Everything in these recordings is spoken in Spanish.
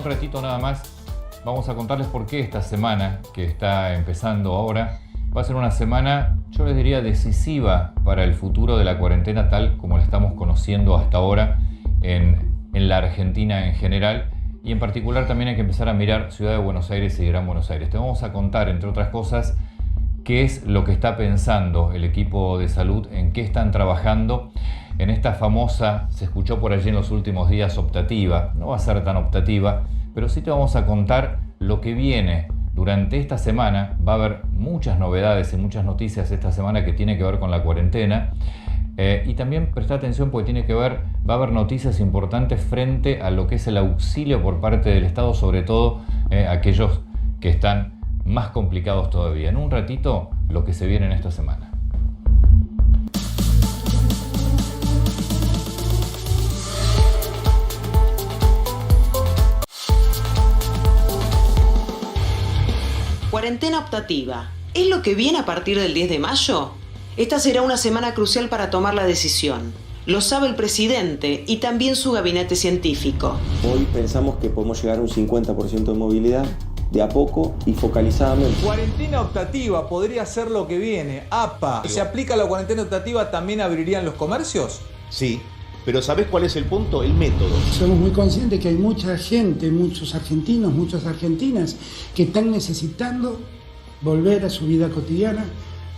un ratito nada más vamos a contarles por qué esta semana que está empezando ahora va a ser una semana, yo les diría, decisiva para el futuro de la cuarentena tal como la estamos conociendo hasta ahora en la Argentina en general, y en particular también hay que empezar a mirar Ciudad de Buenos Aires y Gran Buenos Aires. Te vamos a contar, entre otras cosas, qué es lo que está pensando el equipo de salud, en qué están trabajando en esta famosa, se escuchó por allí en los últimos días, optativa. No va a ser tan optativa, pero sí te vamos a contar lo que viene durante esta semana. Va a haber muchas novedades y muchas noticias esta semana que tiene que ver con la cuarentena. Y también presta atención porque va a haber noticias importantes frente a lo que es el auxilio por parte del Estado, sobre todo aquellos que están más complicados todavía. En un ratito, lo que se viene en esta semana. Cuarentena optativa. ¿Es lo que viene a partir del 10 de mayo? Esta será una semana crucial para tomar la decisión. Lo sabe el presidente y también su gabinete científico. Hoy pensamos que podemos llegar a un 50% de movilidad, de a poco y focalizadamente. Cuarentena optativa podría ser lo que viene. APA. ¿Se aplica la cuarentena optativa, también abrirían los comercios? Sí, pero ¿sabés cuál es el punto? El método. Somos muy conscientes que hay mucha gente, muchos argentinos, muchas argentinas que están necesitando volver a su vida cotidiana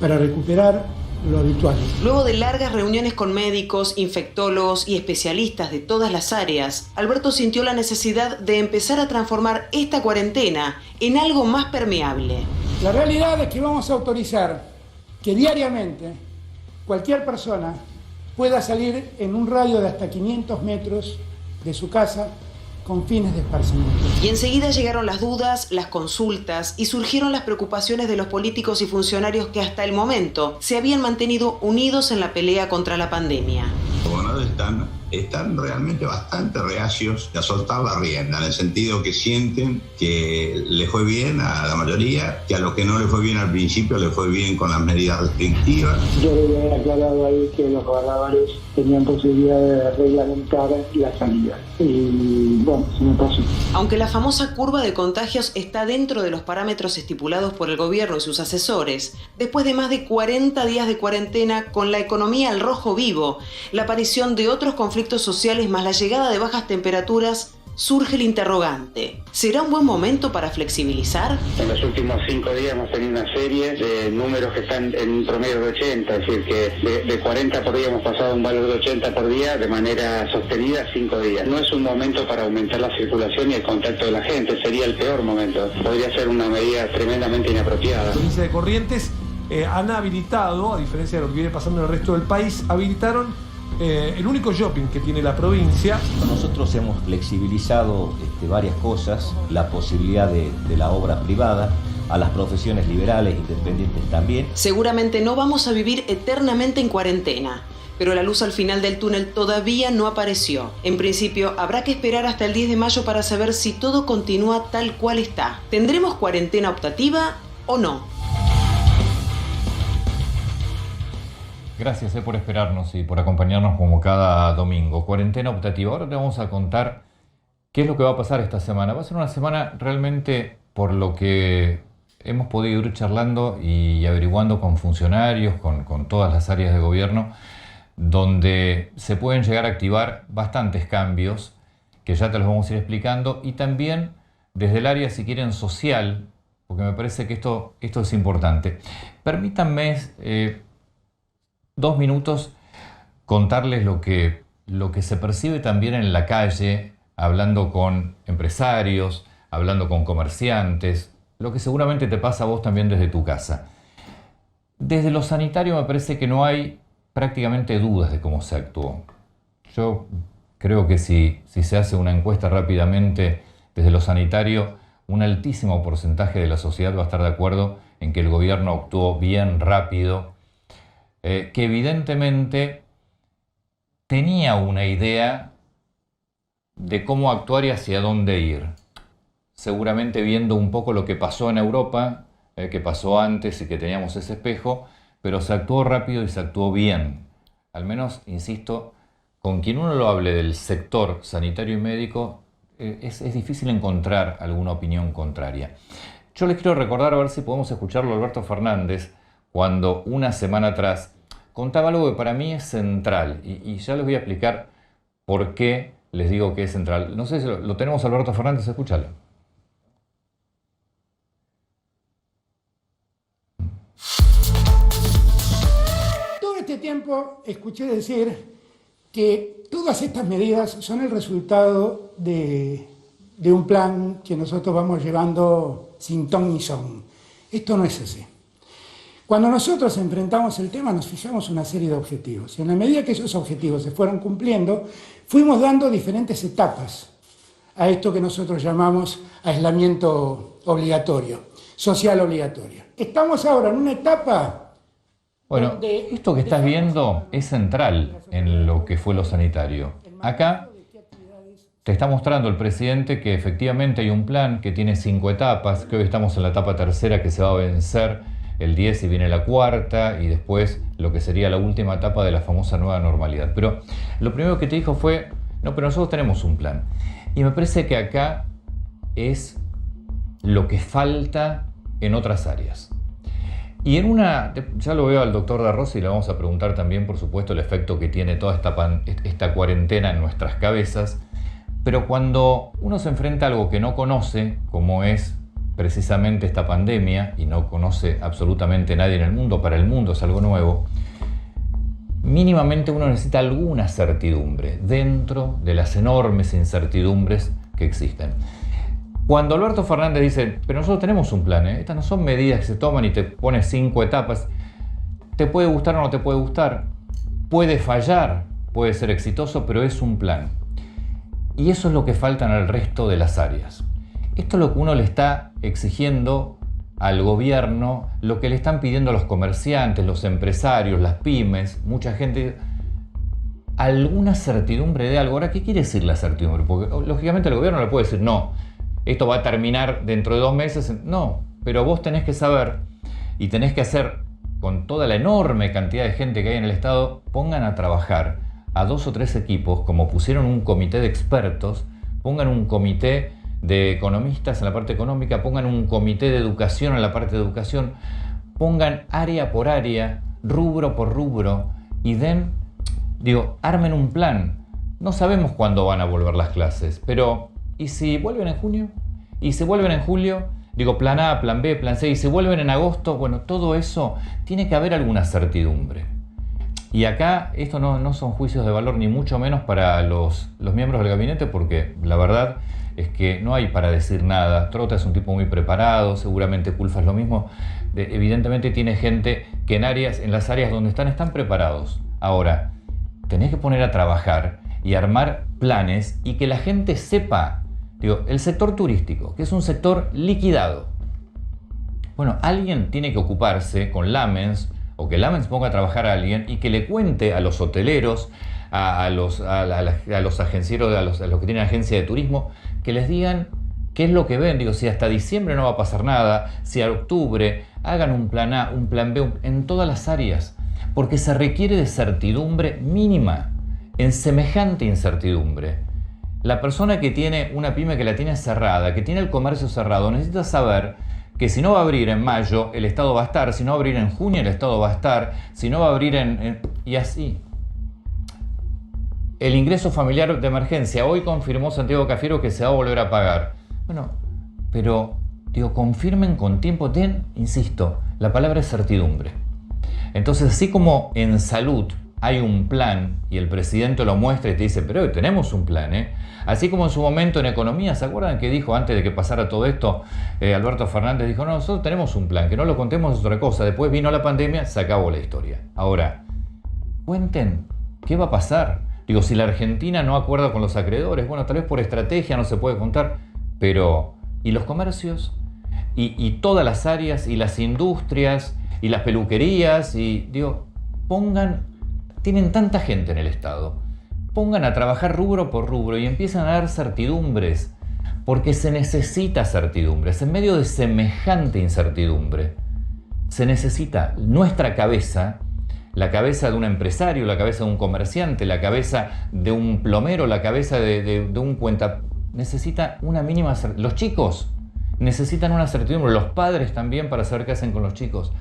para recuperar lo habitual. Luego de largas reuniones con médicos, infectólogos y especialistas de todas las áreas, Alberto sintió la necesidad de empezar a transformar esta cuarentena en algo más permeable. La realidad es que vamos a autorizar que diariamente cualquier persona pueda salir en un radio de hasta 500 metros de su casa con fines de esparcimiento. Y enseguida llegaron las dudas, las consultas y surgieron las preocupaciones de los políticos y funcionarios que hasta el momento se habían mantenido unidos en la pelea contra la pandemia. Los gobernadores están realmente bastante reacios a soltar la rienda, en el sentido que sienten que les fue bien a la mayoría, que a los que no les fue bien al principio les fue bien con las medidas restrictivas. Yo le había aclarado ahí que los gobernadores tenían posibilidad de reglamentar la salida. Y bueno, se me pasó. Aunque la famosa curva de contagios está dentro de los parámetros estipulados por el gobierno y sus asesores, después de más de 40 días de cuarentena con la economía al rojo vivo, la aparición de otros conflictos sociales más la llegada de bajas temperaturas, surge el interrogante. ¿Será un buen momento para flexibilizar? En los últimos 5 días hemos tenido una serie de números que están en un promedio de 80, es decir, que de 40 por día hemos pasado a un valor de 80 por día de manera sostenida 5 días. No es un momento para aumentar la circulación y el contacto de la gente, sería el peor momento. Podría ser una medida tremendamente inapropiada. La provincia de Corrientes han habilitado, a diferencia de lo que viene pasando en el resto del país, habilitaron el único shopping que tiene la provincia. Nosotros hemos flexibilizado varias cosas, la posibilidad de la obra privada, a las profesiones liberales, independientes también. Seguramente no vamos a vivir eternamente en cuarentena, pero la luz al final del túnel todavía no apareció. En principio, habrá que esperar hasta el 10 de mayo para saber si todo continúa tal cual está. ¿Tendremos cuarentena optativa o no? Gracias por esperarnos y por acompañarnos como cada domingo. Cuarentena optativa. Ahora te vamos a contar qué es lo que va a pasar esta semana. Va a ser una semana realmente, por lo que hemos podido ir charlando y averiguando con funcionarios, con todas las áreas de gobierno, donde se pueden llegar a activar bastantes cambios, que ya te los vamos a ir explicando, y también desde el área, si quieren, social, porque me parece que esto es importante. Permítanme 2 minutos contarles lo que se percibe también en la calle, hablando con empresarios, hablando con comerciantes, lo que seguramente te pasa a vos también desde tu casa. Desde lo sanitario me parece que no hay prácticamente dudas de cómo se actuó. Yo creo que si se hace una encuesta rápidamente desde lo sanitario, un altísimo porcentaje de la sociedad va a estar de acuerdo en que el gobierno actuó bien, rápido, que evidentemente tenía una idea de cómo actuar y hacia dónde ir. Seguramente viendo un poco lo que pasó en Europa, que pasó antes y que teníamos ese espejo, pero se actuó rápido y se actuó bien. Al menos, insisto, con quien uno lo hable del sector sanitario y médico, es difícil encontrar alguna opinión contraria. Yo les quiero recordar, a ver si podemos escucharlo, Alberto Fernández, cuando una semana atrás contaba algo que para mí es central, y ya les voy a explicar por qué les digo que es central. No sé si lo tenemos, Alberto Fernández, escúchalo. Todo este tiempo escuché decir que todas estas medidas son el resultado de un plan que nosotros vamos llevando sin ton ni son. Esto no es así. Cuando nosotros enfrentamos el tema nos fijamos una serie de objetivos y en la medida que esos objetivos se fueron cumpliendo fuimos dando diferentes etapas a esto que nosotros llamamos aislamiento obligatorio, social obligatorio. Estamos ahora en una etapa... Bueno, esto que estás viendo es central en lo que fue lo sanitario. Acá te está mostrando el presidente que efectivamente hay un plan que tiene 5 etapas, que hoy estamos en la etapa tercera que se va a vencer el 10 y viene la cuarta y después lo que sería la última etapa de la famosa nueva normalidad. Pero lo primero que te dijo fue, no, pero nosotros tenemos un plan. Y me parece que acá es lo que falta en otras áreas. Y en una, ya lo veo al doctor Da Rosa y le vamos a preguntar también, por supuesto, el efecto que tiene toda esta cuarentena en nuestras cabezas. Pero cuando uno se enfrenta a algo que no conoce, como es precisamente esta pandemia, y no conoce absolutamente nadie en el mundo, para el mundo es algo nuevo, mínimamente uno necesita alguna certidumbre dentro de las enormes incertidumbres que existen. Cuando Alberto Fernández dice, pero nosotros tenemos un plan, estas no son medidas que se toman y te pones 5 etapas, te puede gustar o no te puede gustar, puede fallar, puede ser exitoso, pero es un plan. Y eso es lo que falta en el resto de las áreas. Esto es lo que uno le está exigiendo al gobierno, lo que le están pidiendo a los comerciantes, los empresarios, las pymes, mucha gente, alguna certidumbre de algo. Ahora, ¿qué quiere decir la certidumbre? Porque lógicamente el gobierno le puede decir, no, esto va a terminar dentro de 2 meses. No, pero vos tenés que saber y tenés que hacer con toda la enorme cantidad de gente que hay en el Estado, pongan a trabajar a 2 o 3 equipos, como pusieron un comité de expertos, pongan un comité de economistas en la parte económica, pongan un comité de educación en la parte de educación, pongan área por área, rubro por rubro y armen un plan. No sabemos cuándo van a volver las clases, pero ¿y si vuelven en junio? ¿Y si vuelven en julio? Plan A, plan B, plan C, ¿y si vuelven en agosto? Bueno, todo eso tiene que haber alguna certidumbre. Y acá esto no son juicios de valor, ni mucho menos para los miembros del gabinete, porque la verdad es que no hay para decir nada. Trota es un tipo muy preparado, seguramente Culfas es lo mismo. Evidentemente tiene gente que en las áreas donde están preparados. Ahora, tenés que poner a trabajar y armar planes y que la gente sepa. El sector turístico, que es un sector liquidado. Bueno, alguien tiene que ocuparse con Lamens, o que Lamens ponga a trabajar a alguien y que le cuente a los hoteleros, a los agencieros, a los que tienen agencia de turismo, que les digan qué es lo que ven. Si hasta diciembre no va a pasar nada, si a octubre hagan un plan A, un plan B, en todas las áreas, porque se requiere de certidumbre mínima, en semejante incertidumbre. La persona que tiene una pyme que la tiene cerrada, que tiene el comercio cerrado, necesita saber que si no va a abrir en mayo, el Estado va a estar, si no va a abrir en junio, el Estado va a estar, si no va a abrir y así. El ingreso familiar de emergencia, hoy confirmó Santiago Cafiero que se va a volver a pagar. Bueno, pero confirmen con tiempo, insisto, la palabra es certidumbre. Entonces, así como en salud hay un plan y el presidente lo muestra y te dice, pero hoy tenemos un plan, Así como en su momento en economía, ¿se acuerdan que dijo antes de que pasara todo esto? Alberto Fernández dijo, no, nosotros tenemos un plan, que no lo contemos es otra cosa. Después vino la pandemia, se acabó la historia. Ahora, cuenten, ¿qué va a pasar? Si la Argentina no acuerda con los acreedores, bueno, tal vez por estrategia no se puede contar, pero ¿y los comercios? Y todas las áreas, y las industrias, y las peluquerías, tienen tanta gente en el Estado, pongan a trabajar rubro por rubro y empiezan a dar certidumbres, porque se necesita certidumbres. En medio de semejante incertidumbre, se necesita nuestra cabeza, la cabeza de un empresario, la cabeza de un comerciante, la cabeza de un plomero, la cabeza de un necesita una mínima certidumbre. Los chicos necesitan una certidumbre, los padres también, para saber qué hacen con los chicos.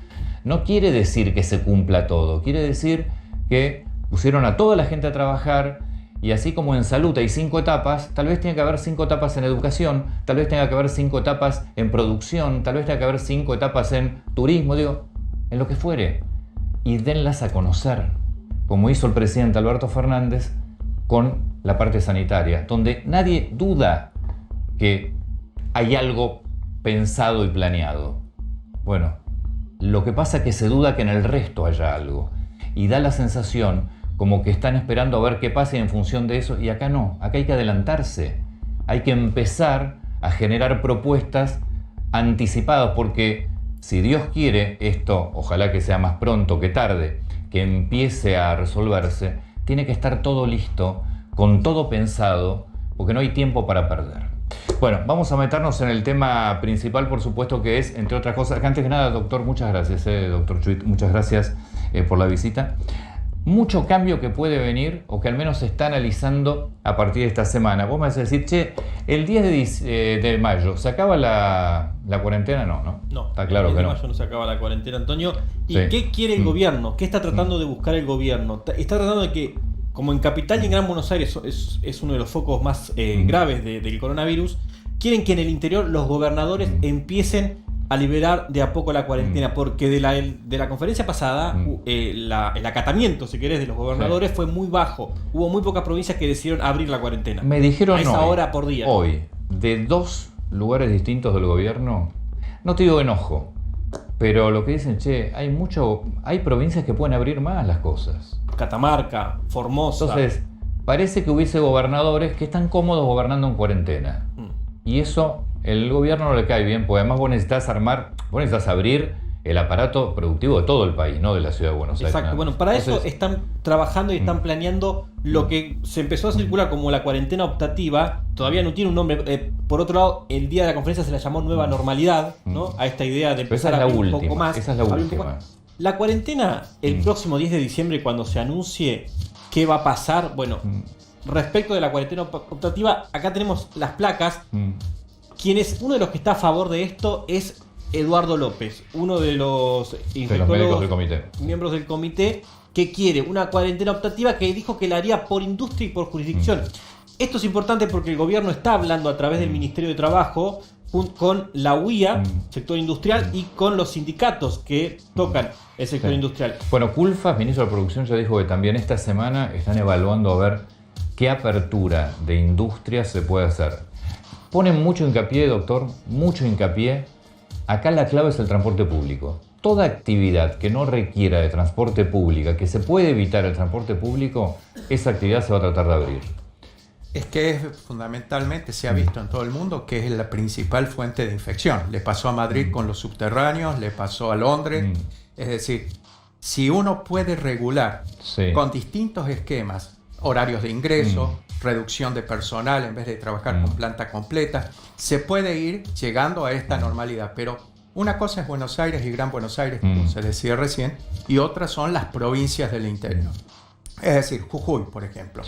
No quiere decir que se cumpla todo, quiere decir que pusieron a toda la gente a trabajar, y así como en salud hay 5 etapas, tal vez tenga que haber 5 etapas en educación, tal vez tenga que haber 5 etapas en producción, tal vez tenga que haber 5 etapas en turismo, digo, en lo que fuere. Y denlas a conocer, como hizo el presidente Alberto Fernández con la parte sanitaria, donde nadie duda que hay algo pensado y planeado. Bueno, lo que pasa es que se duda que en el resto haya algo, y da la sensación como que están esperando a ver qué pasa y en función de eso, y acá no, acá hay que adelantarse, hay que empezar a generar propuestas anticipadas, porque si Dios quiere esto, ojalá que sea más pronto que tarde, que empiece a resolverse, tiene que estar todo listo, con todo pensado, porque no hay tiempo para perder. Bueno, vamos a meternos en el tema principal, por supuesto, que es, entre otras cosas, que antes que nada, doctor, muchas gracias, doctor Chuit, muchas gracias por la visita. Mucho cambio que puede venir, o que al menos se está analizando a partir de esta semana. Vos me vas a decir, che, el 10 de mayo, ¿se acaba la cuarentena? No. Está claro que no. El 10 de mayo no se acaba la cuarentena, Antonio. ¿Y qué quiere el gobierno? ¿Qué está tratando de buscar el gobierno? Está tratando de que, como en Capital y en Gran Buenos Aires es uno de los focos más graves del coronavirus, quieren que en el interior los gobernadores empiecen a liberar de a poco la cuarentena, porque de la conferencia pasada el acatamiento, si querés, de los gobernadores fue muy bajo. Hubo muy pocas provincias que decidieron abrir la cuarentena. Me dijeron a esa hora por día. Hoy, de 2 lugares distintos del gobierno, no te digo enojo, pero lo que dicen, che, hay provincias que pueden abrir más las cosas. Catamarca, Formosa. Entonces, parece que hubiese gobernadores que están cómodos gobernando en cuarentena. Y eso el gobierno no le cae bien, porque además vos necesitas abrir el aparato productivo de todo el país, no de la ciudad de Buenos Aires. Exacto, bueno, para eso están trabajando y están planeando lo que se empezó a circular como la cuarentena optativa. Todavía no tiene un nombre. Por otro lado, el día de la conferencia se la llamó nueva normalidad, ¿no? A esta idea de empezar a abrir un poco más. Esa es la última. La cuarentena, el próximo 10 de diciembre, cuando se anuncie qué va a pasar, bueno, respecto de la cuarentena optativa, acá tenemos las placas. Uno de los que está a favor de esto es Eduardo López, uno de los médicos del comité, miembros del comité, que quiere una cuarentena optativa, que dijo que la haría por industria y por jurisdicción. Esto es importante porque el gobierno está hablando a través del Ministerio de Trabajo con la UIA, sector industrial, y con los sindicatos que tocan el sector industrial. Bueno, Culfas, ministro de Producción, ya dijo que también esta semana están evaluando a ver qué apertura de industria se puede hacer. Ponen mucho hincapié, doctor, mucho hincapié. Acá la clave es el transporte público. Toda actividad que no requiera de transporte público, que se puede evitar el transporte público, esa actividad se va a tratar de abrir. Es que fundamentalmente se ha visto en todo el mundo que es la principal fuente de infección. Le pasó a Madrid con los subterráneos, le pasó a Londres. Es decir, si uno puede regular con distintos esquemas, horarios de ingreso, reducción de personal en vez de trabajar con planta completa, se puede ir llegando a esta normalidad. Pero una cosa es Buenos Aires y Gran Buenos Aires, como se decía recién, y otras son las provincias del interior. Es decir, Jujuy, por ejemplo.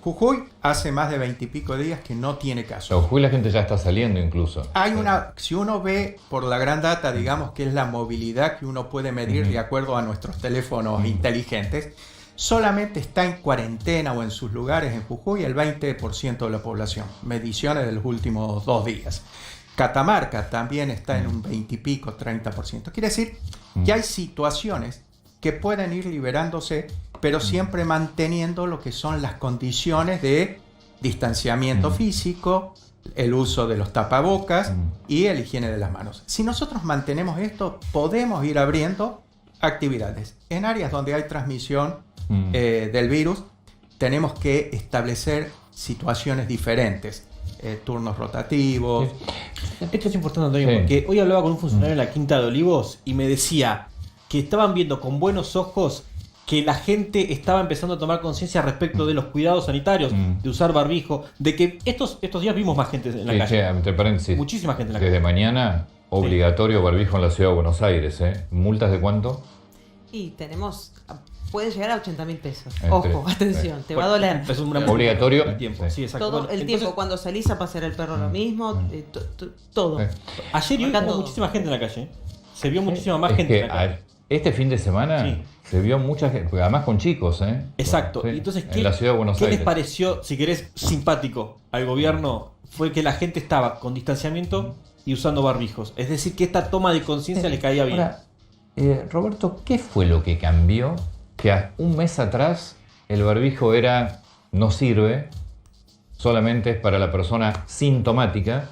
Jujuy hace más de 20 y pico días que no tiene casos. Jujuy la gente ya está saliendo incluso. Si uno ve por la gran data, digamos que es la movilidad que uno puede medir de acuerdo a nuestros teléfonos inteligentes, solamente está en cuarentena o en sus lugares en Jujuy el 20% de la población. Mediciones de los últimos 2 días. Catamarca también está en un 20 y pico, 30%. Quiere decir que hay situaciones que pueden ir liberándose, pero siempre manteniendo lo que son las condiciones de distanciamiento físico, el uso de los tapabocas y el higiene de las manos. Si nosotros mantenemos esto, podemos ir abriendo actividades. En áreas donde hay transmisión del virus, tenemos que establecer situaciones diferentes, turnos rotativos. Esto es importante, Antonio, porque hoy hablaba con un funcionario en la Quinta de Olivos y me decía que estaban viendo con buenos ojos que la gente estaba empezando a tomar conciencia respecto de los cuidados sanitarios, de usar barbijo, de que estos días vimos más gente en la calle. Entre paréntesis, muchísima gente en la calle. Desde calle. Mañana, obligatorio barbijo en la ciudad de Buenos Aires. ¿Multas de cuánto? Y tenemos puede llegar a 80.000 pesos. Ojo, atención, te va a doler. Es un obligatorio. El tiempo, sí, exacto. Todo el tiempo, cuando salís a pasear el perro lo mismo, todo. Ayer y hoy hubo muchísima gente en la calle. Se vio muchísima más gente en la calle. Este fin de semana se vio mucha gente, además con chicos, ¿eh? Exacto. Sí, Entonces, en la ciudad de Buenos Aires. ¿Qué les pareció, si querés, simpático al gobierno? Fue que la gente estaba con distanciamiento y usando barbijos. Es decir, que esta toma de conciencia le caía bien. Ahora, Roberto, ¿qué fue lo que cambió? Que un mes atrás el barbijo no sirve, solamente es para la persona sintomática,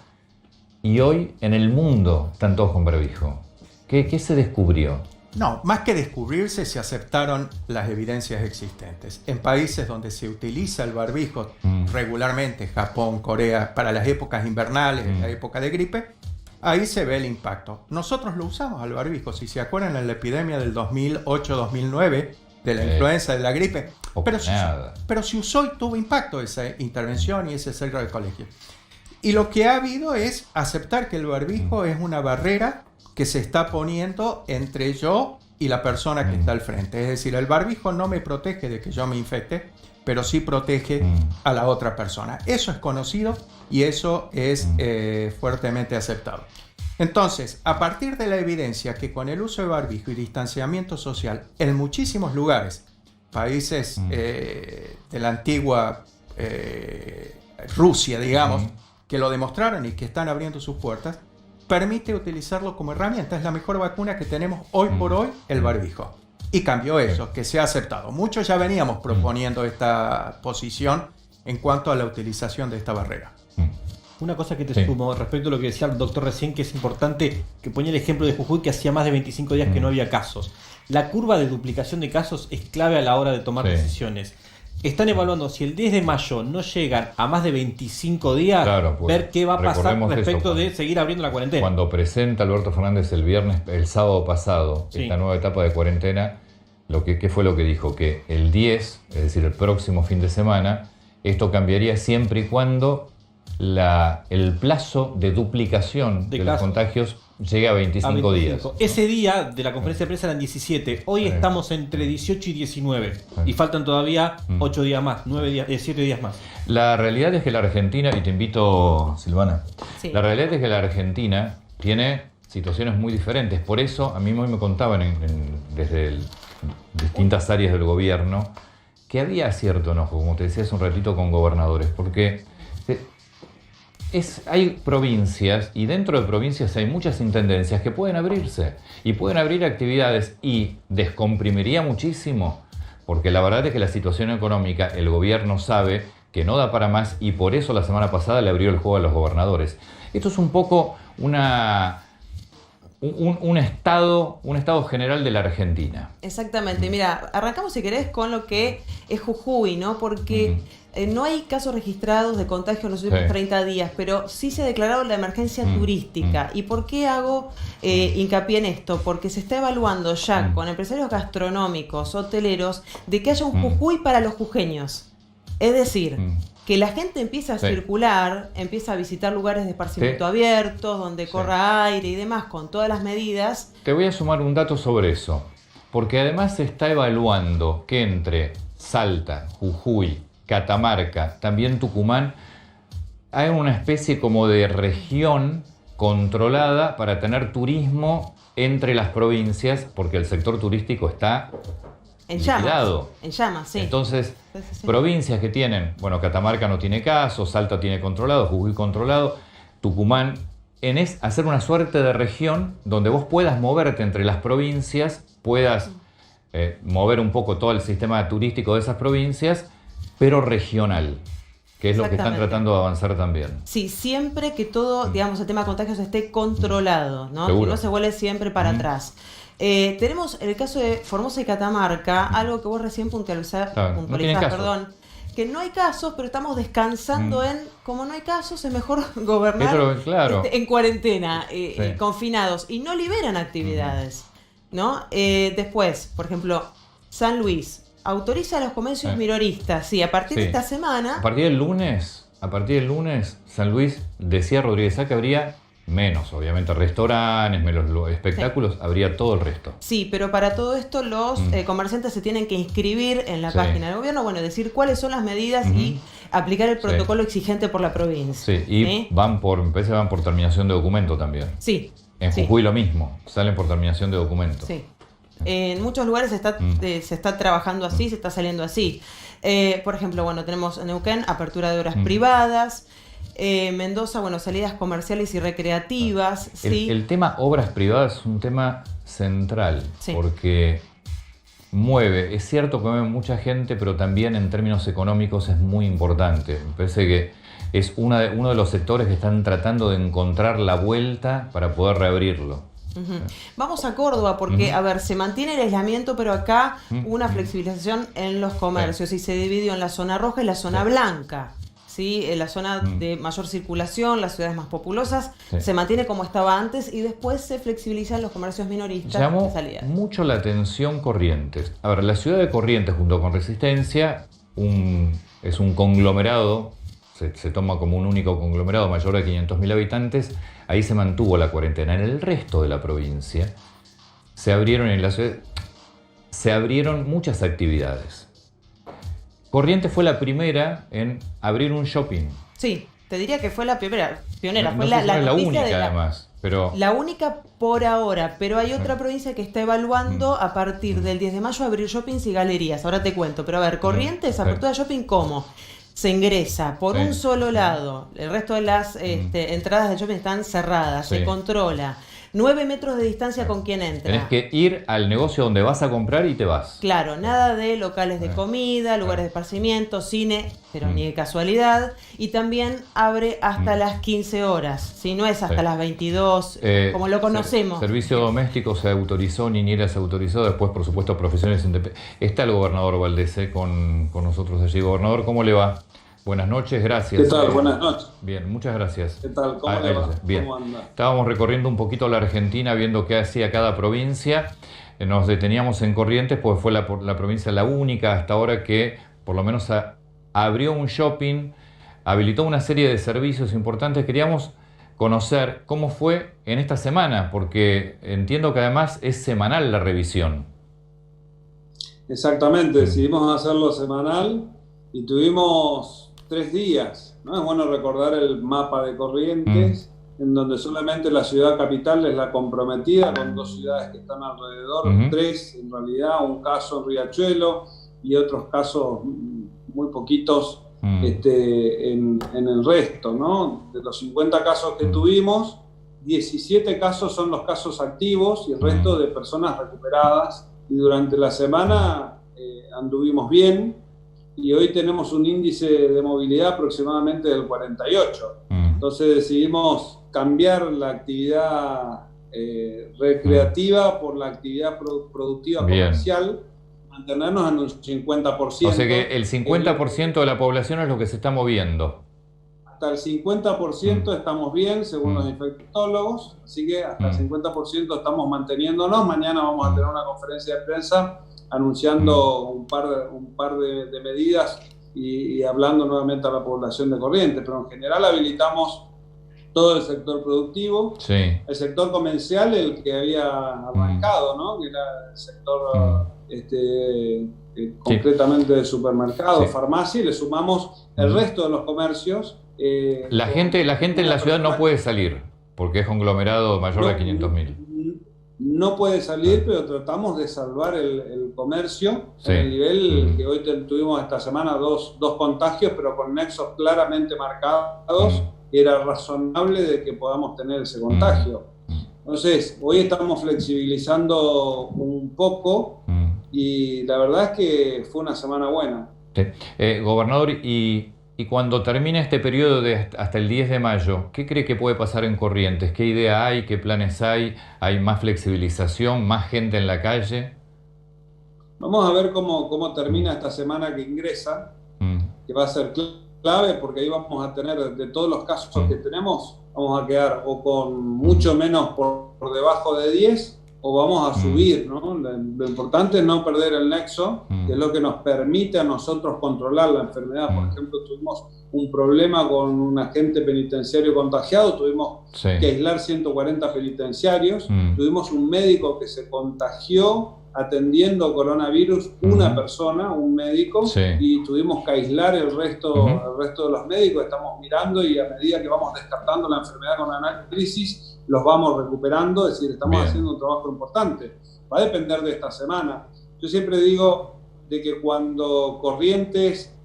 y hoy en el mundo están todos con barbijo. ¿Qué se descubrió? No, más que descubrirse, se aceptaron las evidencias existentes. En países donde se utiliza el barbijo regularmente, Japón, Corea, para las épocas invernales, la época de gripe, ahí se ve el impacto. Nosotros lo usamos al barbijo, si se acuerdan, en la epidemia del 2008-2009, de la influenza, de la gripe. Pero se usó y tuvo impacto esa intervención y ese cierre del colegio. Y lo que ha habido es aceptar que el barbijo es una barrera que se está poniendo entre yo y la persona que está al frente. Es decir, el barbijo no me protege de que yo me infecte, pero sí protege a la otra persona. Eso es conocido y eso es fuertemente aceptado. Entonces, a partir de la evidencia que con el uso de barbijo y distanciamiento social en muchísimos lugares, países de la antigua Rusia, digamos, que lo demostraron y que están abriendo sus puertas, permite utilizarlo como herramienta. Es la mejor vacuna que tenemos hoy por hoy, el barbijo. Y cambió eso, que se ha aceptado. Muchos ya veníamos proponiendo esta posición en cuanto a la utilización de esta barrera. Una cosa que te sumo respecto a lo que decía el doctor recién, que es importante, que ponía el ejemplo de Jujuy, que hacía más de 25 días que no había casos. La curva de duplicación de casos es clave a la hora de tomar decisiones. Están evaluando si el 10 de mayo no llegan a más de 25 días, ver qué va a pasar respecto de seguir abriendo la cuarentena. Cuando presenta Alberto Fernández el sábado pasado, esta nueva etapa de cuarentena, ¿qué fue lo que dijo? Que el 10, es decir, el próximo fin de semana, esto cambiaría siempre y cuando el plazo de duplicación de los contagios llegue a 25 días. Ese día de la conferencia de prensa eran 17. Hoy estamos entre 18 y 19. Y faltan todavía 8 días más, 7 días más. La realidad es que la Argentina, y te invito, Silvana, la realidad es que la Argentina tiene situaciones muy diferentes. Por eso, a mí me contaban desde distintas áreas del gobierno que había cierto enojo, como te decía hace un ratito, con gobernadores. Porque hay provincias, y dentro de provincias hay muchas intendencias que pueden abrirse y pueden abrir actividades, y descomprimiría muchísimo, porque la verdad es que la situación económica, el gobierno sabe que no da para más, y por eso la semana pasada le abrió el juego a los gobernadores. Esto es un poco un estado general de la Argentina. Exactamente. Mira, arrancamos, si querés, con lo que es Jujuy, ¿no? Porque no hay casos registrados de contagio en los últimos 30 días, pero sí se ha declarado la emergencia turística. ¿Y por qué hago hincapié en esto? Porque se está evaluando ya con empresarios gastronómicos, hoteleros, de que haya un Jujuy para los jujeños. Es decir, que la gente empieza a circular, empieza a visitar lugares de esparcimiento abiertos, donde corra aire y demás, con todas las medidas. Te voy a sumar un dato sobre eso, porque además se está evaluando que entre Salta, Jujuy, Catamarca, también Tucumán, hay una especie como de región controlada para tener turismo entre las provincias, porque el sector turístico está liquidado. En llamas, sí. Entonces, provincias que tienen, Catamarca no tiene casos, Salta tiene controlado, Jujuy controlado, Tucumán, hacer una suerte de región donde vos puedas moverte entre las provincias, puedas mover un poco todo el sistema turístico de esas provincias, pero regional, que es lo que están tratando de avanzar también. Sí, siempre que todo, digamos, el tema de contagios esté controlado, ¿no? Seguro. Que no se vuelve siempre para atrás. Tenemos el caso de Formosa y Catamarca, algo que vos recién puntualizás, que no hay casos, pero estamos descansando como no hay casos, es mejor gobernar en cuarentena, confinados, y no liberan actividades, ¿no? Después, por ejemplo, San Luis autoriza a los comercios minoristas, a partir de esta semana. A partir del lunes, San Luis, decía Rodríguez Sá, que habría menos, obviamente, restaurantes, menos los espectáculos, habría todo el resto. Sí, pero para todo esto los comerciantes se tienen que inscribir en la página del gobierno, bueno, decir cuáles son las medidas y aplicar el protocolo exigente por la provincia. Sí, y me parece que van por terminación de documento también. Sí. En Jujuy lo mismo, salen por terminación de documento. Sí. En muchos lugares se está trabajando así, se está saliendo así. Por ejemplo, bueno, tenemos en Neuquén apertura de obras privadas. Mendoza, bueno, salidas comerciales y recreativas. El tema obras privadas es un tema central, porque es cierto que mueve mucha gente, pero también en términos económicos es muy importante. Me parece que es uno de los sectores que están tratando de encontrar la vuelta para poder reabrirlo. Vamos a Córdoba porque, a ver, se mantiene el aislamiento, pero acá hubo una flexibilización en los comercios y se dividió en la zona roja y la zona blanca. ¿Sí? En la zona de mayor circulación, las ciudades más populosas, se mantiene como estaba antes y después se flexibilizan los comercios minoristas. Llamó mucho la atención Corrientes. A ver, la ciudad de Corrientes junto con Resistencia es un conglomerado, se toma como un único conglomerado mayor de 500.000 habitantes, ahí se mantuvo la cuarentena. En el resto de la provincia se abrieron muchas actividades. Corrientes fue la primera en abrir un shopping. Sí, te diría que fue la pionera. No fue sé si la única, de además. Pero... La única por ahora, pero hay otra provincia que está evaluando a partir del 10 de mayo abrir shoppings y galerías. Ahora te cuento, pero a ver, Corrientes, apertura de shopping, ¿cómo? Se ingresa por un solo lado, el resto de las entradas de shopping están cerradas, se controla. 9 metros de distancia con quien entra. Tenés que ir al negocio donde vas a comprar y te vas. Claro, nada de locales de comida, lugares de esparcimiento, cine, pero ni de casualidad. Y también abre hasta las 15 horas, si no es hasta las 22, como lo conocemos. Servicio doméstico se autorizó, niñera se autorizó, después por supuesto profesiones independientes. Está el gobernador Valdés con nosotros allí. Gobernador, ¿cómo le va? Buenas noches, gracias. ¿Qué tal? Buenas noches. Bien, muchas gracias. ¿Qué tal? ¿Cómo le va? Bien. ¿Cómo anda? Estábamos recorriendo un poquito la Argentina, viendo qué hacía cada provincia. Nos deteníamos en Corrientes, pues fue la provincia la única hasta ahora que por lo menos abrió un shopping, habilitó una serie de servicios importantes. Queríamos conocer cómo fue en esta semana, porque entiendo que además es semanal la revisión. Exactamente, decidimos hacerlo semanal y tuvimos 3 días, ¿no? Es bueno recordar el mapa de Corrientes, en donde solamente la ciudad capital es la comprometida, con 2 ciudades que están alrededor, 3 en realidad, un caso en Riachuelo y otros casos muy poquitos en el resto, ¿no? De los 50 casos que tuvimos, 17 casos son los casos activos y el resto de personas recuperadas, y durante la semana anduvimos bien. Y hoy tenemos un índice de movilidad aproximadamente del 48. Entonces decidimos cambiar la actividad recreativa por la actividad productiva comercial, mantenernos en un 50%. O sea que el 50% de la población es lo que se está moviendo. Hasta el 50% estamos bien, según los infectólogos, así que hasta el 50% estamos manteniéndonos. Mañana vamos a tener una conferencia de prensa anunciando un par de medidas y hablando nuevamente a la población de Corrientes, pero en general habilitamos todo el sector productivo, el sector comercial, el que había arrancado, ¿no? Que era el sector concretamente de supermercados, farmacia, y le sumamos el resto de los comercios. La gente en la ciudad no puede salir, porque es conglomerado mayor de 500.000. No puede salir, pero tratamos de salvar el comercio en el nivel que hoy tuvimos esta semana, dos contagios, pero con nexos claramente marcados. Era razonable de que podamos tener ese contagio. Entonces, hoy estamos flexibilizando un poco y la verdad es que fue una semana buena. Gobernador, y cuando termine este periodo hasta el 10 de mayo, ¿qué cree que puede pasar en Corrientes? ¿Qué idea hay? ¿Qué planes hay? ¿Hay más flexibilización? ¿Más gente en la calle? Vamos a ver cómo termina esta semana que ingresa, que va a ser clave, porque ahí vamos a tener, de todos los casos que tenemos, vamos a quedar o con mucho menos por debajo de 10 o vamos a subir, ¿no? Lo importante es no perder el nexo, que es lo que nos permite a nosotros controlar la enfermedad. Por ejemplo, tuvimos un problema con un agente penitenciario contagiado, tuvimos que aislar 140 penitenciarios, tuvimos un médico que se contagió atendiendo coronavirus, una persona, un médico, y tuvimos que aislar el resto de los médicos. Estamos mirando y a medida que vamos descartando la enfermedad con análisis, los vamos recuperando, es decir, estamos haciendo un trabajo importante. Va a depender de esta semana. Yo siempre digo de que cuando Corrientes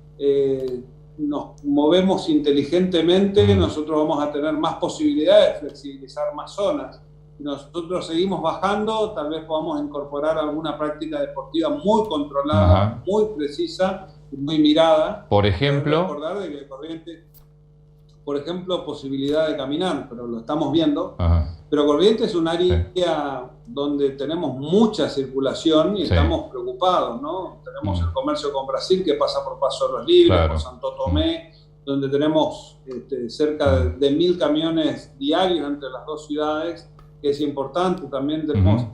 nos movemos inteligentemente, nosotros vamos a tener más posibilidades de flexibilizar más zonas. Si nosotros seguimos bajando, tal vez podamos incorporar alguna práctica deportiva muy controlada, muy precisa, muy mirada. Por ejemplo, recordar de que Corrientes, por ejemplo, posibilidad de caminar, pero lo estamos viendo. Pero Corrientes es un área donde tenemos mucha circulación y estamos preocupados, ¿no? Tenemos el comercio con Brasil que pasa por Paso de los Libres, por Santo Tomé, donde tenemos cerca de 1000 camiones diarios entre las dos ciudades, que es importante. También tenemos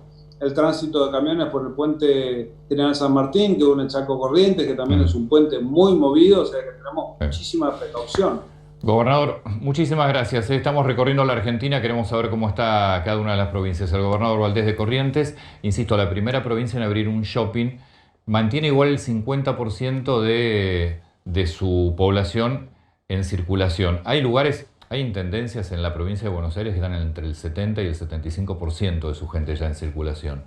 el tránsito de camiones por el puente General San Martín, que une Chaco Corrientes, que también es un puente muy movido, o sea que tenemos muchísima precaución. Gobernador, muchísimas gracias. Estamos recorriendo la Argentina, queremos saber cómo está cada una de las provincias. El gobernador Valdés de Corrientes, insisto, la primera provincia en abrir un shopping, mantiene igual el 50% de su población en circulación. Hay lugares, hay intendencias en la provincia de Buenos Aires que están entre el 70 y el 75% de su gente ya en circulación.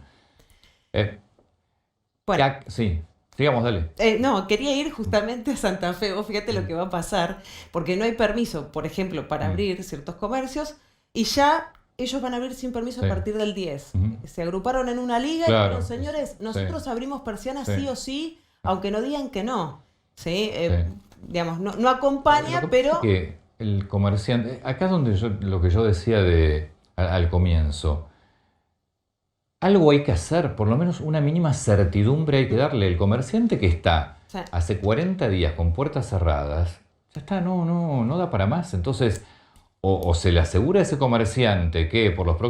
Bueno. Sí. Digamos, dale. No, quería ir justamente a Santa Fe. Vos fíjate lo que va a pasar, porque no hay permiso, por ejemplo, para abrir ciertos comercios, y ya ellos van a abrir sin permiso a partir del 10. Se agruparon en una liga y dijeron, señores, nosotros abrimos persianas sí o sí, aunque no digan que no. ¿Sí? Digamos, no acompaña, pero... Que el comerciante, acá es donde lo que yo decía al comienzo, algo hay que hacer, por lo menos una mínima certidumbre hay que darle. El comerciante que está hace 40 días con puertas cerradas, ya está, no da para más. Entonces, o se le asegura a ese comerciante que por los próximos